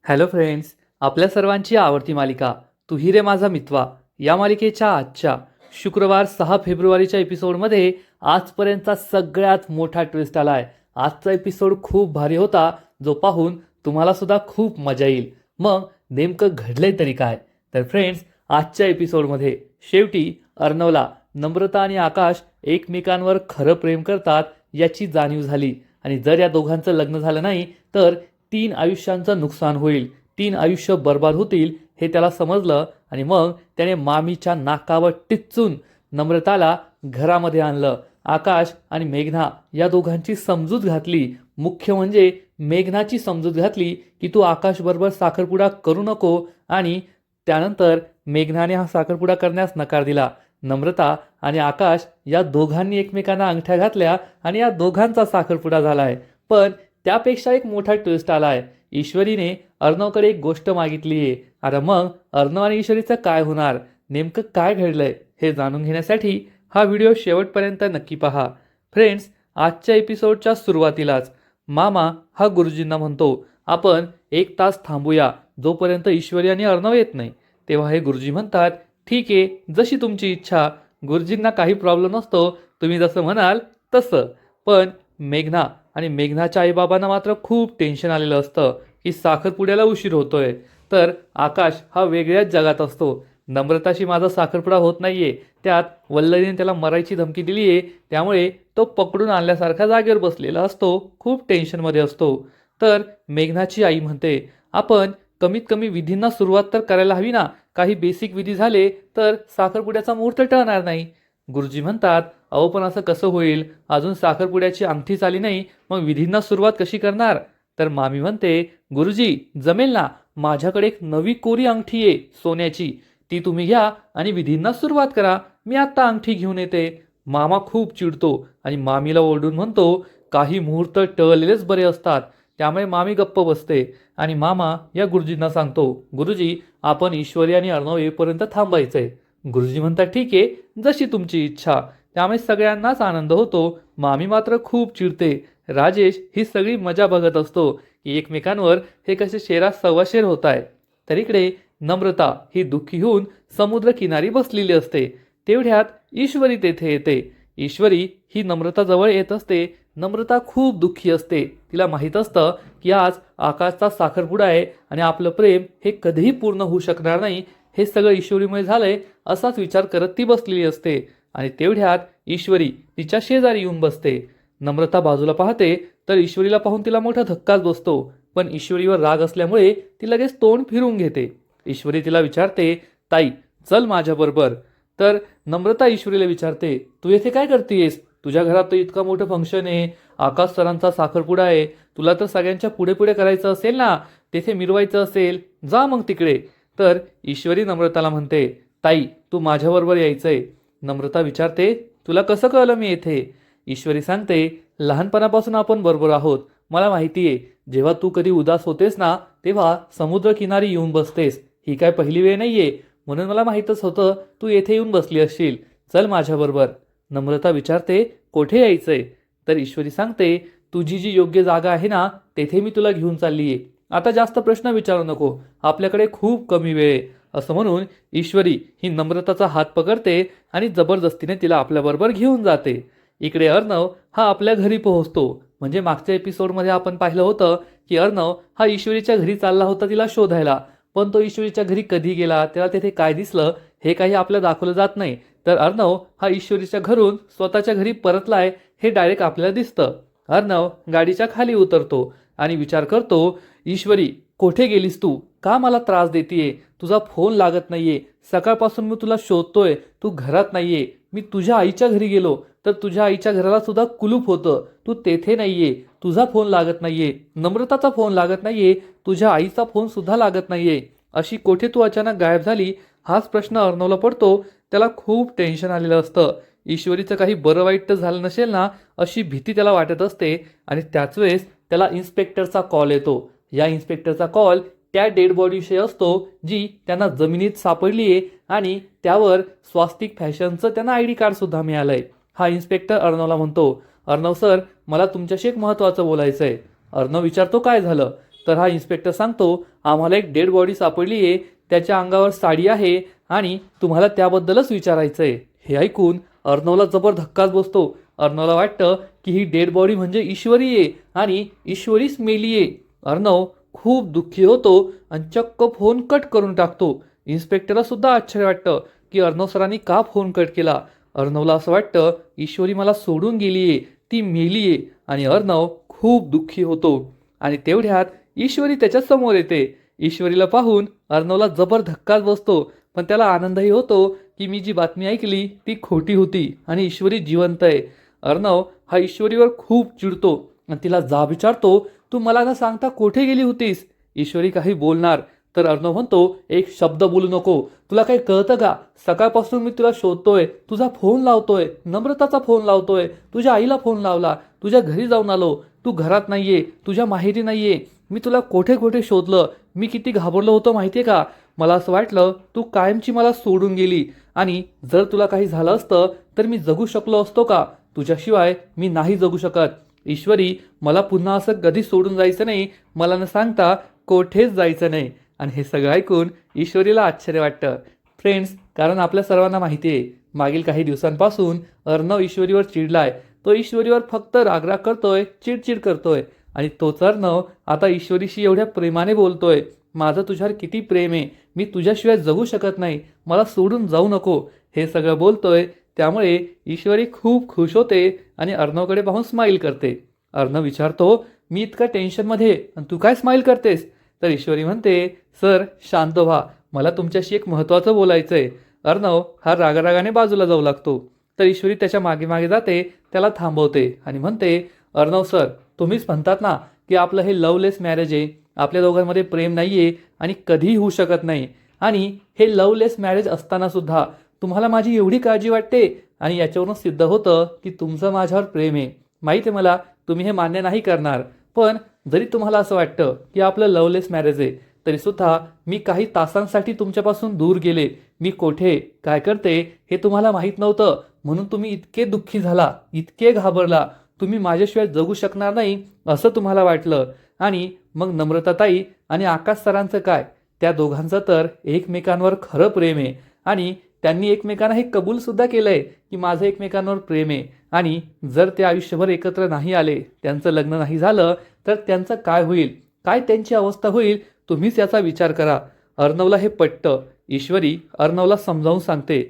Hello friends, आपल्या सर्वांची आवडती मालिका तू ही रे माझा मितवा या मालिकेच्या आजच्या शुक्रवार 6 फेब्रुवारीच्या एपिसोडमध्ये आजपर्यंतचा सगळ्यात मोठा ट्विस्ट आला आहे. आजचा एपिसोड खूप भारी होता, जो पाहून तुम्हाला सुद्धा खूप मजा येईल. मग नेमकं घडलंय तरी काय? तर फ्रेंड्स, आजच्या एपिसोडमध्ये शेवटी अर्णवला नम्रता आणि आकाश एकमेकांवर खरं प्रेम करतात याची जाणीव झाली. आणि जर या दोघांचं लग्न झालं नाही तर 3 आयुष्यांचं नुकसान होईल, 3 आयुष्य बर्बाद होतील हे त्याला समजलं. आणि मग त्याने मामीच्या नाकावर टिच्चून नम्रताला घरामध्ये आणलं. आकाश आणि मेघना या दोघांची समजूत घातली. मुख्य म्हणजे मेघनाची समजूत घातली की तू आकाशबरोबर साखरपुडा करू नको. आणि त्यानंतर मेघनाने हा साखरपुडा करण्यास नकार दिला. नम्रता आणि आकाश या दोघांनी एकमेकांना अंगठ्या घातल्या आणि या दोघांचा साखरपुडा झालाय. पण त्यापेक्षा एक मोठा ट्विस्ट आलाय. ईश्वरीने अर्णवकडे एक गोष्ट मागितली आहे. अरे मग अर्णव आणि ईश्वरीचं काय होणार, नेमकं काय घडलंय हे जाणून घेण्यासाठी हा व्हिडिओ शेवटपर्यंत नक्की पहा. फ्रेंड्स, आजच्या एपिसोडच्या सुरुवातीलाच मामा हा गुरुजींना म्हणतो, आपण 1 तास थांबूया जोपर्यंत ईश्वरी आणि अर्णव येत नाही. तेव्हा हे गुरुजी म्हणतात, ठीक आहे, जशी तुमची इच्छा. गुरुजींना काही प्रॉब्लेम नसतो, तुम्ही जसं म्हणाल तसं. पण मेघना आणि मेघनाच्या आईबाबांना मात्र खूप टेन्शन आलेलं असतं की साखरपुड्याला उशीर होतोय. तर आकाश हा वेगळ्याच जगात असतो. नम्रताशी माझा साखरपुडा होत नाहीये, त्यात वल्लरीने त्याला मरायची धमकी दिली आहे, त्यामुळे तो पकडून आणल्यासारखा जागेवर बसलेला असतो, खूप टेन्शनमध्ये असतो. तर मेघनाची आई म्हणते, आपण कमीत कमी विधींना सुरुवात तर करायला हवी ना. काही बेसिक विधी झाले तर साखरपुड्याचा मुहूर्त टळणार नाही. गुरुजी म्हणतात, अहो पण असं कसं होईल, अजून साखरपुड्याची अंगठीच आली नाही, मग विधींना सुरुवात कशी करणार? तर मामी म्हणते, गुरुजी जमेल ना, माझ्याकडे एक नवी कोरी अंगठी आहे सोन्याची, ती तुम्ही घ्या आणि विधींना सुरुवात करा, मी आत्ता अंगठी घेऊन येते. मामा खूप चिडतो आणि मामीला ओरडून म्हणतो, काही मुहूर्त टळलेलेच बरे असतात. त्यामुळे मामी गप्प बसते आणि मामा या गुरुजींना सांगतो, गुरुजी आपण ईश्वरी आणि अर्णव येईपर्यंत थांबायचंय. गुरुजी म्हणतात, ठीक आहे, जशी तुमची इच्छा. त्यामुळे सगळ्यांनाच आनंद होतो. मामी मात्र खूप चिडते. राजेश ही सगळी मजा बघत असतो की एकमेकांवर हे कसे शेरा सव्वाशेर होत आहे. तर इकडे नम्रता ही दुःखी होऊन समुद्र किनारी बसलेली असते. तेवढ्यात ईश्वरी तेथे येते. ईश्वरी ही नम्रता जवळ येत असते. नम्रता खूप दुःखी असते. तिला माहीत असतं की आज आकाशचा साखरपुडा आहे आणि आपलं प्रेम हे कधीही पूर्ण होऊ शकणार नाही. हे सगळं ईश्वरीमुळे झालंय असाच विचार करत ती बसलेली असते. आणि तेवढ्यात ईश्वरी तिच्या शेजारी येऊन बसते. नम्रता बाजूला पाहते तर ईश्वरीला पाहून तिला मोठा धक्काच बसतो. पण ईश्वरीवर राग असल्यामुळे ती लगेच तोंड फिरून घेते. ईश्वरी तिला विचारते, ताई चल माझ्याबरोबर. तर नम्रता ईश्वरीला विचारते, तू येथे काय करतेस? तुझ्या घरात तर इतका मोठं फंक्शन आहे, आकाश सरांचा साखरपुडा आहे, तुला तर सगळ्यांच्या पुढे पुढे करायचं असेल ना, तेथे मिरवायचं असेल, जा मग तिकडे. तर ईश्वरी नम्रताला म्हणते, ताई तू माझ्याबरोबर यायचंय. नम्रता विचारते, तुला कसं कळलं मी येथे? ईश्वरी सांगते, लहानपणापासून आपण बरोबर आहोत, मला माहिती आहे. जेव्हा तू कधी उदास होतेस ना, तेव्हा समुद्र किनारी येऊन बसतेस. ही काय पहिली वेळ नाहीये, म्हणून मला माहीतच होतं तू येथे येऊन बसली असशील. चल माझ्याबरोबर. नम्रता विचारते, कोठे यायचंय? तर ईश्वरी सांगते, तुझी जी योग्य जागा आहे ना, तेथे मी तुला घेऊन चालली आहे. आता जास्त प्रश्न विचारू नको, आपल्याकडे खूप कमी वेळ आहे. असं म्हणून ईश्वरी ही नम्रताचा हात पकडते आणि जबरदस्तीने तिला आपल्याबरोबर घेऊन जाते. इकडे अर्णव हा आपल्या घरी पोहोचतो. म्हणजे मागच्या एपिसोडमध्ये आपण पाहिलं होतं की अर्णव हा ईश्वरीच्या घरी चालला होता तिला शोधायला. पण तो ईश्वरीच्या घरी कधी गेला, त्याला तेथे काय दिसलं हे काही आपल्याला दाखवलं जात नाही. तर अर्णव हा ईश्वरीच्या घरून स्वतःच्या घरी परतलाय हे डायरेक्ट आपल्याला दिसतं. अर्णव गाडीच्या खाली उतरतो आणि विचार करतो, ईश्वरी कोठे गेलीस तू? का मला त्रास देतीये? तुझा फोन लागत नाहीये, सकाळपासून मी तुला शोधतोय, तू घरात नाहीये. मी तुझ्या आईच्या घरी गेलो तर तुझ्या आईच्या घराला सुद्धा कुलूप होतं, तू तेथे नाहीये, तुझा फोन लागत नाहीये, नम्रताचा फोन लागत नाहीये, तुझ्या आईचा फोन सुद्धा लागत नाहीये. अशी कोठे तू अचानक गायब झाली? हाच प्रश्न अर्णवला पडतो. त्याला खूप टेन्शन आलेलं असतं. ईश्वरीचं काही बरं वाईट तर झालं नसेल ना, अशी भीती त्याला वाटत असते. आणि त्याच वेळेस त्याला इन्स्पेक्टरचा कॉल येतो. या इन्स्पेक्टरचा कॉल त्या डेड बॉडीविषयी असतो जी त्यांना जमिनीत सापडली आहे आणि त्यावर स्वास्तिक फॅशनचं त्यांना ID कार्ड सुद्धा मिळालंय. हा इन्स्पेक्टर अर्णवला म्हणतो, अर्णव सर मला तुमच्याशी एक महत्त्वाचं बोलायचं आहे. अर्णव विचारतो, काय झालं? तर हा इन्स्पेक्टर सांगतो, आम्हाला एक डेड बॉडी सापडली आहे, त्याच्या अंगावर साडी आहे आणि तुम्हाला त्याबद्दलच विचारायचं आहे. हे ऐकून अर्णवला जबर धक्काच बसतो. अर्णवला वाटतं की ही डेड बॉडी म्हणजे ईश्वरी आहे आणि ईश्वरीच मेली आहे. अर्णव खूप दुःखी होतो आणि चक्क फोन कट करून टाकतो. इन्स्पेक्टरला सुद्धा आश्चर्य वाटतं की अर्णव सरांनी का फोन कट केला. अर्णवला असं वाटतं ईश्वरी मला सोडून गेली आहे, ती मेली आहे आणि अर्णव खूप दुःखी होतो. आणि तेवढ्यात ईश्वरी त्याच्या समोर येते. ईश्वरीला पाहून अर्णवला जबर धक्काच बसतो, पण त्याला आनंदही होतो की मी जी बातमी ऐकली ती खोटी होती आणि ईश्वरी जिवंत आहे. अर्णव हा ईश्वरीवर खूप चिडतो आणि तिला जाब विचारतो, तू मला न सांगता कुठे गेली होतीस. ईश्वरी काही बोलणार तर अर्णव म्हणतो, एक शब्द बोलू नको. तुला काही कळतं का? सकाळपासून मी तुला शोधतोय, तुझा फोन लावतोय, नम्रताचा फोन लावतोय, तुझ्या आईला फोन लावला, तुझ्या घरी जाऊन आलो, तू घरात नाहीये, तुझ्या माहेरी नाहीये. मी तुला कोठे कोठे शोधलं. मी किती घाबरलो होतो माहितीये का? मला असं वाटलं तू कायमची मला सोडून गेली आणि जर तुला काही झालं असतं तर मी जगू शकलो असतो का? तुझ्याशिवाय मी नाही जगू शकत. ईश्वरी, मला पुन्हा असं कधी सोडून जायचं नाही. मला न सांगता कोठेच जायचं नाही. आणि हे सगळं ऐकून ईश्वरीला आश्चर्य वाटतं. फ्रेंड्स, कारण आपल्या सर्वांना माहिती आहे मागील काही दिवसांपासून अर्णव ईश्वरीवर चिडलाय. तो ईश्वरीवर फक्त रागराग करतोय, चिडचिड करतोय आणि तोच अर्णव आता ईश्वरीशी एवढ्या प्रेमाने बोलतोय. माझं तुझ्यावर किती प्रेम आहे, मी तुझ्याशिवाय जगू शकत नाही, मला सोडून जाऊ नको, हे सगळं बोलतोय. त्यामुळे ईश्वरी खूप खुश होते आणि अर्णवकडे पाहून स्माईल करते. अर्णव विचारतो, मी इतका टेन्शनमध्ये आणि तू काय स्माईल करतेस? तर ईश्वरी म्हणते, सर शांत व्हा, मला तुमच्याशी एक महत्त्वाचं बोलायचं आहे. अर्णव हा रागारागाने बाजूला जाऊ लागतो. तर ईश्वरी त्याच्या मागे मागे जाते, त्याला थांबवते आणि म्हणते, अर्णव सर, तुम्हीच म्हणतात ना की आपलं हे लवलेस मॅरेज आहे, आपल्या दोघांमध्ये प्रेम नाही आहे आणि कधीही होऊ शकत नाही. आणि हे लवलेस मॅरेज असताना सुद्धा तुम्हाला माझी एवढी काळजी वाटते आणि याच्यावरून सिद्ध होतं की तुमचं माझ्यावर प्रेम आहे. माहीत आहे मला तुम्ही हे मान्य नाही करणार, पण जरी तुम्हाला असं वाटतं की आपलं लवलेस मॅरेज आहे तरीसुद्धा मी काही तासांसाठी तुमच्यापासून दूर गेले. मी कोठे काय करते हे तुम्हाला माहीत नव्हतं, म्हणून तुम्ही इतके दुःखी झाला, इतके घाबरला, तुम्ही माझ्याशिवाय जगू शकणार नाही असं तुम्हाला वाटलं. आणि मग नम्रताताई आणि आकाश सरांचं काय? त्या दोघांचं तर एकमेकांवर खरं प्रेम आहे आणि त्यांनी एकमेकांना हे कबूल सुद्धा केलंय की माझं एकमेकांवर प्रेम आहे. आणि जर ते आयुष्यभर एकत्र नाही आले, त्यांचं लग्न नाही झालं तर त्यांचं काय होईल, काय त्यांची अवस्था होईल, तुम्हीच याचा विचार करा. अर्णवला हे पटतं. ईश्वरी अर्णवला समजावून सांगते,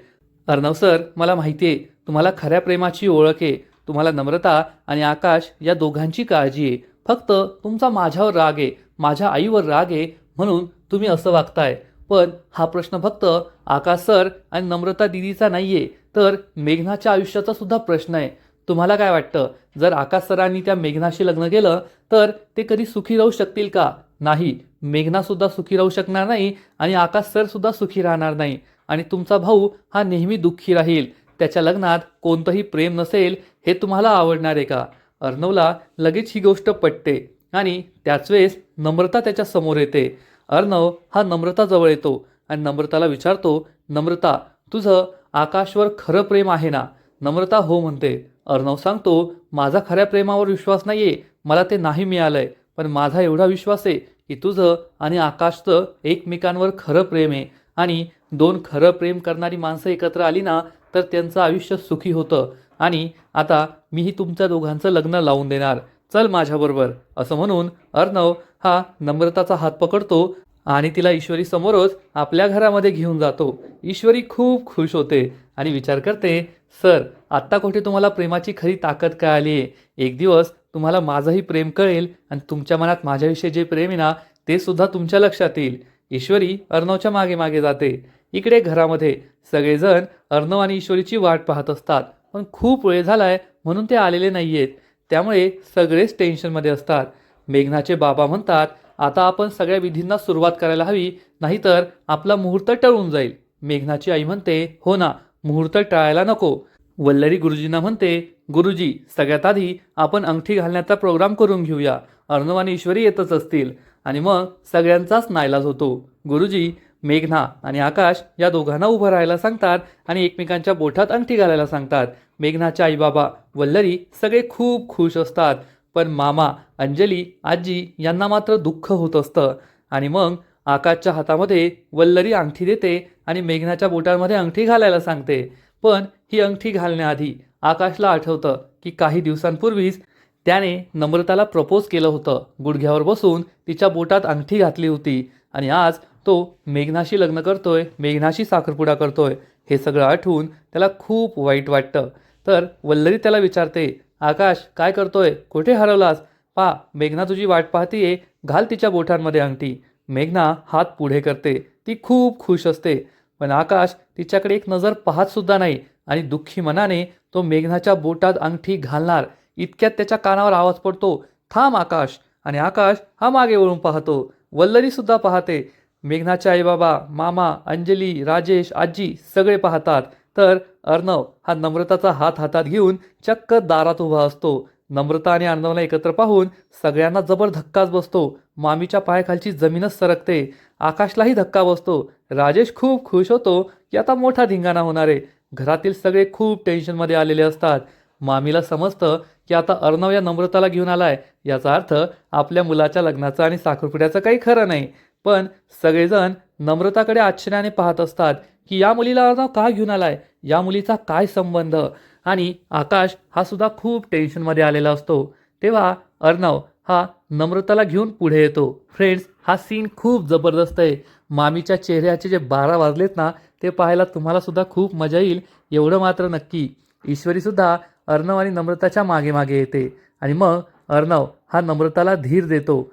अर्णव सर, मला माहिती आहे तुम्हाला खऱ्या प्रेमाची ओळख आहे. तुम्हाला नम्रता आणि आकाश या दोघांची काळजी आहे. फक्त तुमचा माझ्यावर राग आहे, माझ्या आईवर राग आहे, म्हणून तुम्ही असं वागताय. पण हा प्रश्न फक्त आकाश सर आणि नम्रता दिदीचा नाही आहे, तर मेघनाच्या आयुष्याचा सुद्धा प्रश्न आहे. तुम्हाला काय वाटतं, जर आकाश सरांनी त्या मेघनाशी लग्न केलं तर ते कधी सुखी राहू शकतील का? नाही, मेघनासुद्धा सुखी राहू शकणार नाही आणि आकाश सरसुद्धा सुखी राहणार नाही. आणि तुमचा भाऊ हा नेहमी दुःखी राहील. त्याच्या लग्नात कोणतंही प्रेम नसेल, हे तुम्हाला आवडणार आहे का? अर्णवला लगेच ही गोष्ट पटते आणि त्याच वेळेस नम्रता त्याच्या समोर येते. अर्णव हा नम्रताजवळ येतो आणि नम्रताला विचारतो, नम्रता, तुझं आकाशवर खरं प्रेम आहे ना? नम्रता हो म्हणते. अर्णव सांगतो, माझा खऱ्या प्रेमावर विश्वास नाही आहे, मला ते नाही मिळालंय, पण माझा एवढा विश्वास आहे की तुझं आणि आकाशचं एकमेकांवर खरं प्रेम आहे आणि दोन खरं प्रेम करणारी माणसं एकत्र आली ना तर त्यांचं आयुष्य सुखी होतं. आणि आता मीही तुमच्या दोघांचं लग्न लावून देणार, चल माझ्याबरोबर. असं म्हणून अर्णव हा नम्रताचा हात पकडतो आणि तिला ईश्वरी समोरच आपल्या घरामध्ये घेऊन जातो. ईश्वरी खूप खुश होते आणि विचार करते, सर, आत्ता कुठे तुम्हाला प्रेमाची खरी ताकद कळाली आहे. एक दिवस तुम्हाला माझंही प्रेम कळेल आणि तुमच्या मनात माझ्याविषयी जे प्रेम आहे ना ते सुद्धा तुमच्या लक्षात येईल. ईश्वरी अर्णवच्या मागे मागे जाते. इकडे घरामध्ये सगळेजण अर्णव आणि ईश्वरीची वाट पाहत असतात, पण खूप वेळ झालाय म्हणून ते आलेले नाही आहेत. त्यामुळे सगळेच टेन्शनमध्ये असतात. मेघनाचे बाबा म्हणतात, आता आपण सगळ्या विधींना सुरुवात करायला हवी, नाहीतर आपला मुहूर्त टळून जाईल. मेघनाची आई म्हणते, हो ना, मुहूर्त टाळायला नको. वल्लरी गुरुजींना म्हणते, गुरुजी, सगळ्यात आधी आपण अंगठी घालण्याचा प्रोग्राम करून घेऊया. अर्णव आणि ईश्वरी येतच असतील आणि मग सगळ्यांचाच नाईलाज होतो. गुरुजी मेघना आणि आकाश या दोघांना उभं राहायला सांगतात आणि एकमेकांच्या बोटात अंगठी घालायला सांगतात. मेघनाचे आई बाबा वल्लरी सगळे खूप खुश असतात. पण मामा, अंजली, आजी यांना मात्र दुःख होत असतं. आणि मग आकाशच्या हातामध्ये वल्लरी अंगठी देते आणि मेघनाच्या बोटांमध्ये अंगठी घालायला सांगते. पण ही अंगठी घालण्याआधी आकाशला आठवतं की काही दिवसांपूर्वीच त्याने नम्रताला प्रपोज केलं होतं. गुडघ्यावर बसून तिच्या बोटात अंगठी घातली होती आणि आज तो मेघनाशी लग्न करतोय, मेघनाशी साखरपुडा करतोय. हे सगळं आठवून त्याला खूप वाईट वाटतं. तर वल्लरी त्याला विचारते, आकाश काय करतोय, कुठे हरवलास? मेघना तुझी वाट पाहतीये, घाल तिच्या बोटांमध्ये अंगठी. मेघना हात पुढे करते. ती खूप खुश असते. पण आकाश तिच्याकडे एक नजर पाहत सुद्धा नाही आणि दुःखी मनाने तो मेघनाच्या बोटात अंगठी घालणार इतक्यात त्याच्या कानावर आवाज पडतो, थांब आकाश. आणि आकाश हा मागे वळून पाहतो. वल्लरी सुद्धा पाहते. मेघनाचे आईबाबा, मामा, अंजली, राजेश, आजी सगळे पाहतात. तर अर्णव हा नम्रताचा हात हातात घेऊन चक्क दारात उभा असतो. नम्रता आणि अर्णवला एकत्र पाहून सगळ्यांना जबर धक्काच बसतो. मामीच्या पायाखालची जमीनच सरकते. आकाशलाही धक्का बसतो. राजेश खूप खुश होतो की आता मोठा धिंगाणा होणार आहे. घरातील सगळे खूप टेन्शनमध्ये आलेले असतात. मामीला समजतं की आता अर्णव या नम्रताला घेऊन आलाय, याचा अर्थ आपल्या मुलाच्या लग्नाचं आणि साखरपुड्याचं काही खरं नाही. पण सगळेजण नम्रताकडे आश्चर्याने पाहत असतात की या मुलीला अर्णव का घेऊन आलाय, या मुलीचा काय संबंध. आणि आकाश हा सुद्धा खूप टेन्शनमध्ये आलेला असतो. तेव्हा अर्णव हा नम्रताला घेऊन पुढे येतो. फ्रेंड्स, हा सीन खूप जबरदस्त आहे. मामीच्या चेहऱ्याचे जे 12 वाजलेत ना, ते पाहायला तुम्हाला सुद्धा खूप मजा येईल, एवढं मात्र नक्की. ईश्वरी सुद्धा अर्णव आणि नम्रताच्या मागे मागे येते आणि मग अर्णव हा नम्रताला धीर देतो.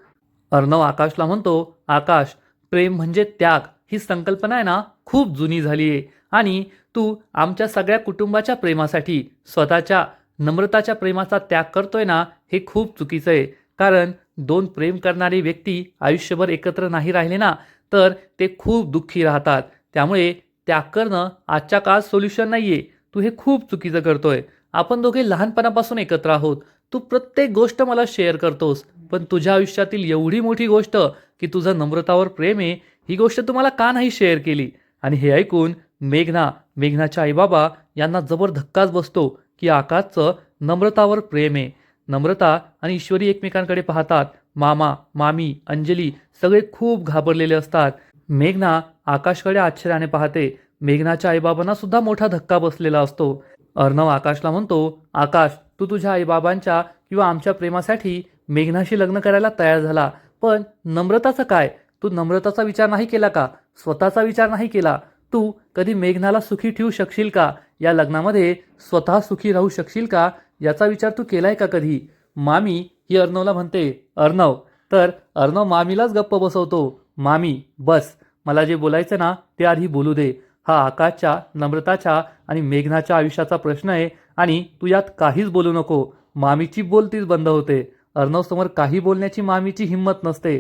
अर्णव आकाशला म्हणतो, आकाश, प्रेम म्हणजे त्याग ही संकल्पना आहे ना, खूप जुनी झाली आहे. आणि तू आमच्या सगळ्या कुटुंबाच्या प्रेमासाठी स्वतःच्या नम्रताच्या प्रेमाचा त्याग करतोय ना, हे खूप चुकीचं आहे. कारण दोन प्रेम करणारी व्यक्ती आयुष्यभर एकत्र नाही राहिले ना, तर ते खूप दुःखी राहतात. त्यामुळे त्याग करणं आजच्या काळात सोल्युशन नाहीये. तू हे खूप चुकीचं करतोय. आपण दोघे लहानपणापासून एकत्र आहोत. तू प्रत्येक गोष्ट मला शेअर करतोस, पण तुझ्या आयुष्यातील एवढी मोठी गोष्ट की तुझं नम्रतावर प्रेम आहे, ही गोष्ट तू मला का नाही शेअर केली? आणि हे ऐकून मेघनाच्या आईबाबा यांना जबर धक्काच बसतो की आकाशचं नम्रतावर प्रेम आहे. नम्रता आणि ईश्वरी एकमेकांकडे पाहतात. मामा, मामी, अंजली सगळे खूप घाबरलेले असतात. मेघना आकाशकडे आश्चर्याने पाहते. मेघनाच्या आईबाबांना सुद्धा मोठा धक्का बसलेला असतो. अर्णव आकाशला म्हणतो, आकाश, तू तुझ्या आईबाबांच्या किंवा आमच्या प्रेमासाठी मेघनाशी लग्न करायला तयार झाला, पण नम्रताचं काय? तू नम्रताचा विचार नाही केला का? स्वतःचा विचार नाही केला? तू कधी मेघनाला सुखी ठेवू शकशील का? या लग्नामध्ये स्वतः सुखी राहू शकशील का? याचा विचार तू केलाय का कधी? मामी ही अर्णवला म्हणते, अर्णव. तर अर्णव मामीलाच गप्प बसवतो. मामी, बस, मला जे बोलायचं ना ते आधी बोलू दे. हा आकाशच्या, नम्रताच्या आणि मेघनाच्या आयुष्याचा प्रश्न आहे आणि तू यात काहीच बोलू नको. मामीची बोलतीच बंद होते. अर्णव समोर काही बोलण्याची मामीची हिंमत नसते.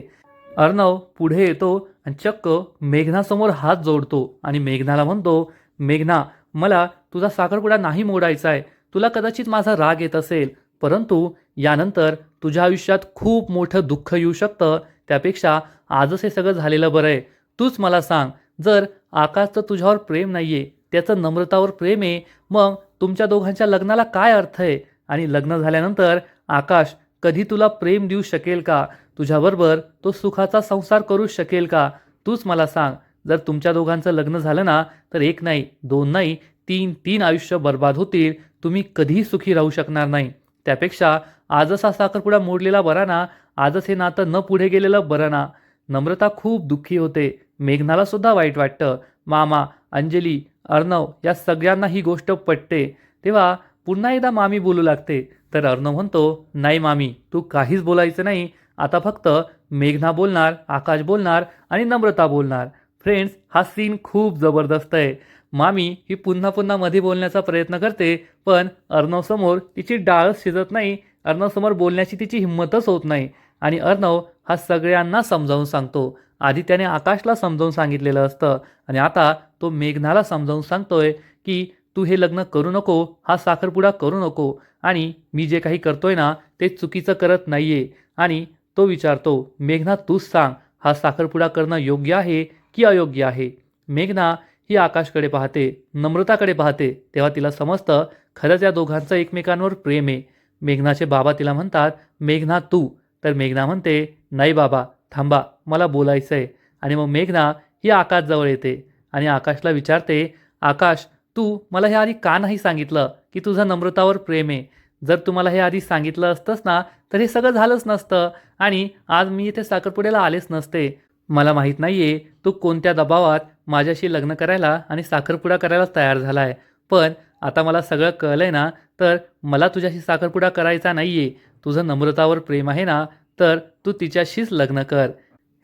अर्णव पुढे येतो आणि चक्क मेघनासमोर हात जोडतो आणि मेघनाला म्हणतो, मेघना, मला तुझा साखरपुडा नाही मोडायचा आहे. तुला कदाचित माझा राग येत असेल, परंतु यानंतर तुझ्या आयुष्यात खूप मोठं दुःख येऊ शकतं. त्यापेक्षा आजच हे सगळं झालेलं बरं आहे. तूच मला सांग, जर आकाशचं तुझ्यावर प्रेम नाहीये, त्याचं नम्रतावर प्रेम आहे, मग तुमच्या दोघांच्या लग्नाला काय अर्थ आहे? आणि लग्न झाल्यानंतर आकाश कधी तुला प्रेम देऊ शकेल का? तुझ्याबरोबर तो सुखाचा संसार करू शकेल का? तूच मला सांग. जर तुमच्या दोघांचं लग्न झालं ना, तर एक नाही, दोन नाही, तीन आयुष्य बर्बाद होतील. तुम्ही कधीही सुखी राहू शकणार नाही. त्यापेक्षा आजच हा साखरपुडा मोडलेला बरा ना, आजच हे नातं न पुढे गेलेलं बरं ना. नम्रता खूप दुःखी होते. मेघनाला सुद्धा वाईट वाटतं. मामा, अंजली, अर्णव या सगळ्यांना ही गोष्ट पटते. तेव्हा पुन्हा एकदा मामी बोलू लागते. तर अर्णव म्हणतो, नाही मामी, तू काहीच बोलायचं नाही. आता फक्त मेघना बोलणार, आकाश बोलणार आणि नम्रता बोलणार. फ्रेंड्स, हा सीन खूप जबरदस्त आहे. मामी ही पुन्हा पुन्हा मध्ये बोलण्याचा प्रयत्न करते, पण अर्णव समोर तिची डाळच शिजत नाही. अर्णव समोर बोलण्याची तिची हिंमतच होत नाही. आणि अर्णव हा सगळ्यांना समजावून सांगतो. आधी त्याने आकाशला समजावून सांगितलेलं असतं आणि आता तो मेघनाला समजावून सांगतोय की तू हे लग्न करू नको, हा साखरपुडा करू नको, आणि मी जे काही करतोय ना ते चुकीचं करत नाहीये. आणि तो विचारतो, मेघना तूच सांग, हा साखरपुडा करणं योग्य आहे की अयोग्य आहे? मेघना ही आकाशकडे पाहते, नम्रताकडे पाहते. तेव्हा तिला समजतं खरंच या दोघांचं एकमेकांवर प्रेम आहे. मेघनाचे बाबा तिला म्हणतात, मेघना तू. तर मेघना म्हणते, नाही बाबा थांबा, मला बोलायचं आहे. आणि मग मेघना ही आकाशजवळ येते आणि आकाशला विचारते, आकाश तू मला हे आधी का नाही सांगितलं की तुझं नम्रतावर प्रेम आहे? जर तू मला हे आधी सांगितलं असतंस ना तर हे सगळं झालंच नसतं आणि आज मी इथे साखरपुड्याला आलेच नसते. मला माहीत नाहीये तू कोणत्या दबावात माझ्याशी लग्न करायला आणि साखरपुडा करायला तयार झाला आहे. पण आता मला सगळं कळलंय ना, तर मला तुझ्याशी साखरपुडा करायचा नाहीये. तुझं नम्रतावर प्रेम आहे ना, तर तू तिच्याशीच लग्न कर.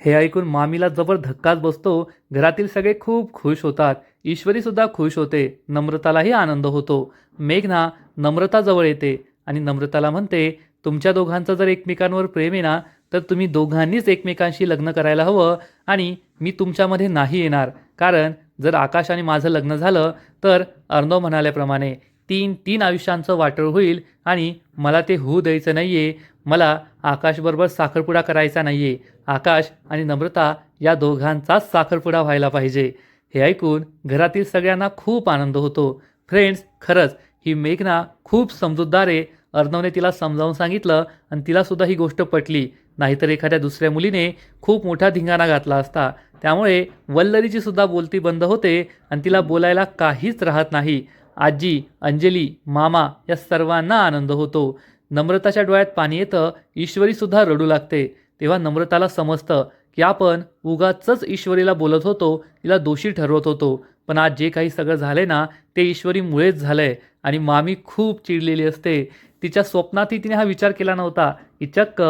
हे ऐकून मामीला जबर धक्काच बसतो. घरातील सगळे खूप खुश होतात. ईश्वरीसुद्धा खुश होते. नम्रतालाही आनंद होतो. मेघना नम्रताजवळ येते आणि नम्रताला म्हणते, तुमच्या दोघांचं जर एकमेकांवर प्रेम आहे ना, तर तुम्ही दोघांनीच एकमेकांशी लग्न करायला हवं आणि मी तुमच्यामध्ये नाही येणार. कारण जर आकाश आणि माझं लग्न झालं तर अर्णव म्हणाल्याप्रमाणे 3 आयुष्यांचं वाटळ होईल आणि मला ते होऊ द्यायचं नाही आहे. मला आकाशबरोबर साखरपुडा करायचा नाही आहे. आकाश आणि नम्रता या दोघांचाच साखरपुडा व्हायला पाहिजे. हे ऐकून घरातील सगळ्यांना खूप आनंद होतो. फ्रेंड्स, खरंच ही मेघना खूप समजूतदार आहे. अर्णवने तिला समजावून सांगितलं आणि तिलासुद्धा ही गोष्ट पटली. नाहीतर एखाद्या दुसऱ्या मुलीने खूप मोठा धिंगाणा घातला असता. त्यामुळे वल्लरीची सुद्धा बोलती बंद होते आणि तिला बोलायला काहीच राहत नाही. आजी, अंजली, मामा या सर्वांना आनंद होतो. नम्रताच्या डोळ्यात पाणी येतं. ईश्वरीसुद्धा रडू लागते. तेव्हा नम्रताला समजतं की आपण उगाचच ईश्वरीला बोलत होतो, तिला दोषी ठरवत होतो. पण आज जे काही सगळं झालंय ना, ते ईश्वरीमुळेच झालंय. आणि मामी खूप चिडलेली असते. तिच्या स्वप्नातही तिने हा विचार केला नव्हता की चक्क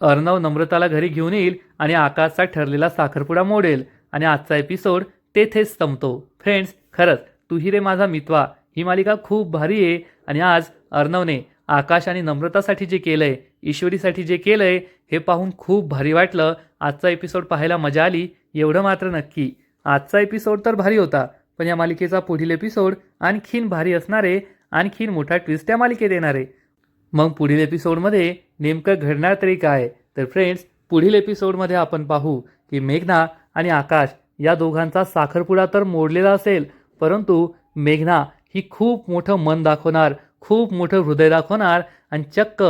अर्णव नम्रताला घरी घेऊन येईल आणि आकाशचा ठरलेला साखरपुडा मोडेल. आणि आजचा एपिसोड तेथेच संपतो. फ्रेंड्स, खरंच तू ही रे माझा मितवा ही मालिका खूप भारी आहे. आणि आज अर्णवने आकाश आणि नम्रतासाठी जे केलंय, ईश्वरीसाठी जे केलंय, हे पाहून खूप भारी वाटलं. आजचा एपिसोड पाहायला मजा आली एवढं मात्र नक्की. आजचा एपिसोड तर भारी होता, पण या मालिकेचा पुढील एपिसोड आणखीन भारी असणार आहे. आणखीन मोठा ट्विस्ट त्या मालिकेत येणार आहे. मग पुढील एपिसोडमध्ये नेमकं घडणार तरी काय? तर फ्रेंड्स, पुढील एपिसोडमध्ये आपण पाहू की मेघना आणि आकाश या दोघांचा साखरपुडा तर मोडलेला असेल, परंतु मेघना ही खूप मोठं मन दाखवणार, खूप मोठं हृदय दाखवणार आणि चक्क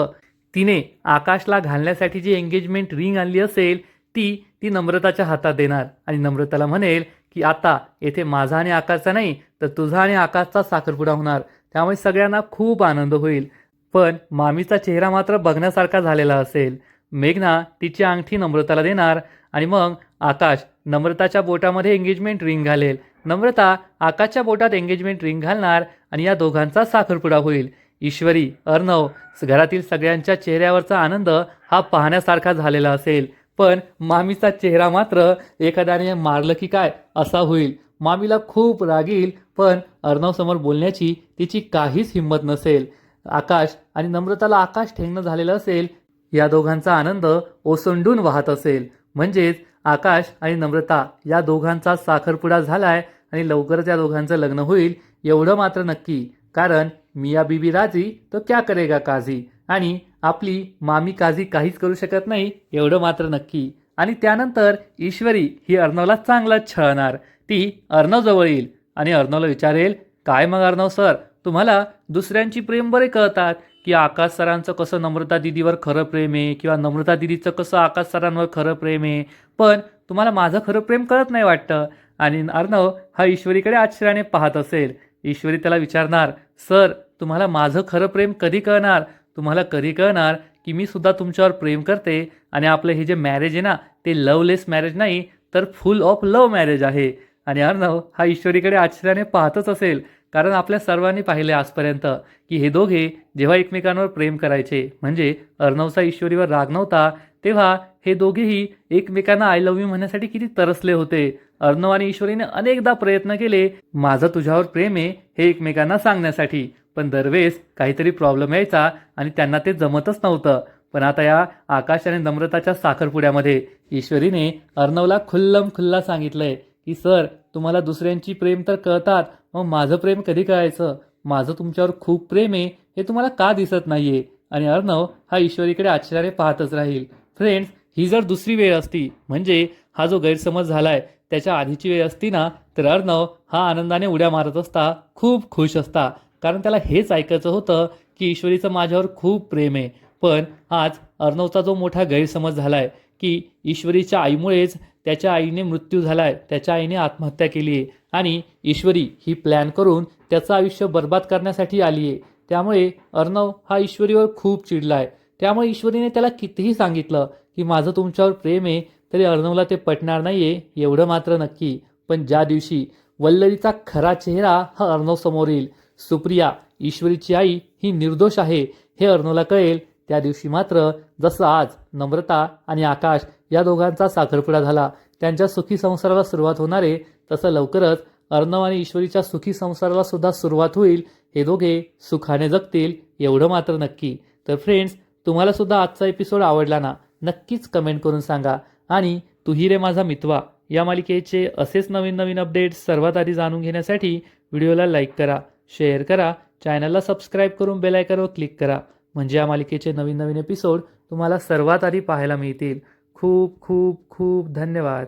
तिने आकाशला घालण्यासाठी जी एंगेजमेंट रिंग आणली असेल ती नम्रताच्या हातात देणार आणि नम्रताला म्हणेल की आता येथे माझा आणि आकाशचा नाही तर तुझा आणि आकाशचा साखरपुडा होणार. त्यामुळे सगळ्यांना खूप आनंद होईल. पण मामीचा चेहरा मात्र बघण्यासारखा झालेला असेल. मेघना तिची अंगठी नम्रताला देणार आणि मग आकाश नम्रताच्या बोटामध्ये एंगेजमेंट रिंग घालेल. नम्रता आकाशच्या बोटात एंगेजमेंट रिंग घालणार आणि या दोघांचा साखरपुडा होईल. ईश्वरी, अर्णव, घरातील सगळ्यांच्या चेहऱ्यावरचा आनंद हा पाहण्यासारखा झालेला असेल. पण मामीचा चेहरा मात्र एखाद्याने मारलं की काय असा होईल. मामीला खूप राग येईल, पण अर्णवसमोर बोलण्याची तिची काहीच हिंमत नसेल. आकाश आणि नम्रताला आकाश ठेंगणं झालेलं असेल. या दोघांचा आनंद ओसंडून वाहत असेल. म्हणजेच आकाश आणि नम्रता या दोघांचा साखरपुडा झालाय आणि लवकरच या दोघांचं लग्न होईल एवढं मात्र नक्की. कारण मिया बीबी राजी तो क्या करेगा काजी. आणि आपली मामी काजी काहीच करू शकत नाही एवढं मात्र नक्की. आणि त्यानंतर ईश्वरी ही अर्णवला चांगलाच छळणार. ती अर्णवजवळ येईल आणि अर्णवला विचारेल, काय मग अर्णव सर, तुम्हाला दुसऱ्यांची प्रेम बरे कळतात की आकाश सरांचं कसं नम्रता दिदीवर खरं प्रेम आहे किंवा नम्रता दिदीचं कसं आकाश सरांवर खरं प्रेम आहे, पण तुम्हाला माझं खरं प्रेम कळत नाही वाटतं. आणि अर्णव हा ईश्वरीकडे आश्चर्याने पाहत असेल. ईश्वरी त्याला विचारणार, सर तुम्हाला माझं खरं प्रेम कधी कळणार? तुम्हाला कधी कळणार की मी सुद्धा तुमच्यावर प्रेम करते आणि आपलं हे जे मॅरेज आहे ना ते लवलेस मॅरेज नाही तर फुल ऑफ लव मॅरेज आहे. आणि अर्णव हा ईश्वरीकडे आश्चर्याने पाहतच असेल. कारण आपल्या सर्वांनी पाहिले आजपर्यंत की हे दोघे जेव्हा एकमेकांवर प्रेम करायचे, म्हणजे अर्णवचा ईश्वरीवर राग नव्हता, तेव्हा हे दोघेही एकमेकांना आय लव्ह यू म्हणण्यासाठी किती तरसले होते. अर्णव आणि ईश्वरीने अनेकदा प्रयत्न केले माझं तुझ्यावर प्रेम आहे हे एकमेकांना सांगण्यासाठी, पण दरवेळेस काहीतरी प्रॉब्लेम यायचा आणि त्यांना ते जमतच नव्हतं. पण आता या आकाश आणि नम्रताच्या साखरपुड्यामध्ये ईश्वरीने अर्णवला खुल्लम खुल्ला सांगितलंय की सर तुम्हाला दुसऱ्यांची प्रेम तर कळतात, मग माझं प्रेम कधी कळायचं? माझं तुमच्यावर खूप प्रेम आहे हे तुम्हाला का दिसत नाहीये? आणि अर्णव हा ईश्वरीकडे आश्चर्याने पाहतच राहील. फ्रेंड्स, ही जर दुसरी वेळ असती, म्हणजे हा जो गैरसमज झालाय त्याच्या आधीची वेळ असती ना, तर अर्णव हा आनंदाने उड्या मारत असता, खूप खुश असता. कारण त्याला हेच ऐकायचं होतं की ईश्वरीचं माझ्यावर खूप प्रेम आहे. पण आज अर्णवचा जो मोठा गैरसमज झाला आहे की ईश्वरीच्या आईमुळेच त्याच्या आईने मृत्यू झाला आहे, त्याच्या आईने आत्महत्या केली आहे आणि ईश्वरी ही प्लॅन करून त्याचं आयुष्य बर्बाद करण्यासाठी आली आहे. त्यामुळे अर्णव हा ईश्वरीवर खूप चिडला आहे. त्यामुळे ईश्वरीने त्याला कितीही सांगितलं की माझं तुमच्यावर प्रेम आहे, तरी अर्णवला ते पटणार नाहीये एवढं मात्र नक्की. पण ज्या दिवशी वल्लरीचा खरा चेहरा हा अर्णव समोर येईल, सुप्रिया ईश्वरीची आई ही निर्दोष आहे हे अर्णवला कळेल, त्या दिवशी मात्र जसं आज नम्रता आणि आकाश या दोघांचा साखरपुडा झाला, त्यांच्या सुखी संसाराला सुरुवात होणार आहे, तसं लवकरच अर्णव आणि ईश्वरीच्या सुखी संसाराला सुद्धा सुरुवात होईल. हे दोघे सुखाने जगतील एवढं मात्र नक्की. तर फ्रेंड्स, तुम्हाला सुद्धा आजचा एपिसोड आवडला ना? नक्कीच कमेंट करून सांगा. आणि तू ही रे माझा मितवा या मालिकेचे असेच नवीन नवीन अपडेट्स सर्वात आधी जाणून घेण्यासाठी व्हिडिओला लाईक करा, शेअर करा, चॅनलला सबस्क्राईब करून बेल आयकॉनवर क्लिक करा. म्हणजे या मालिकेचे नवीन नवीन एपिसोड तुम्हाला सर्वात आधी पाहायला मिळतील. खूप खूप खूप धन्यवाद.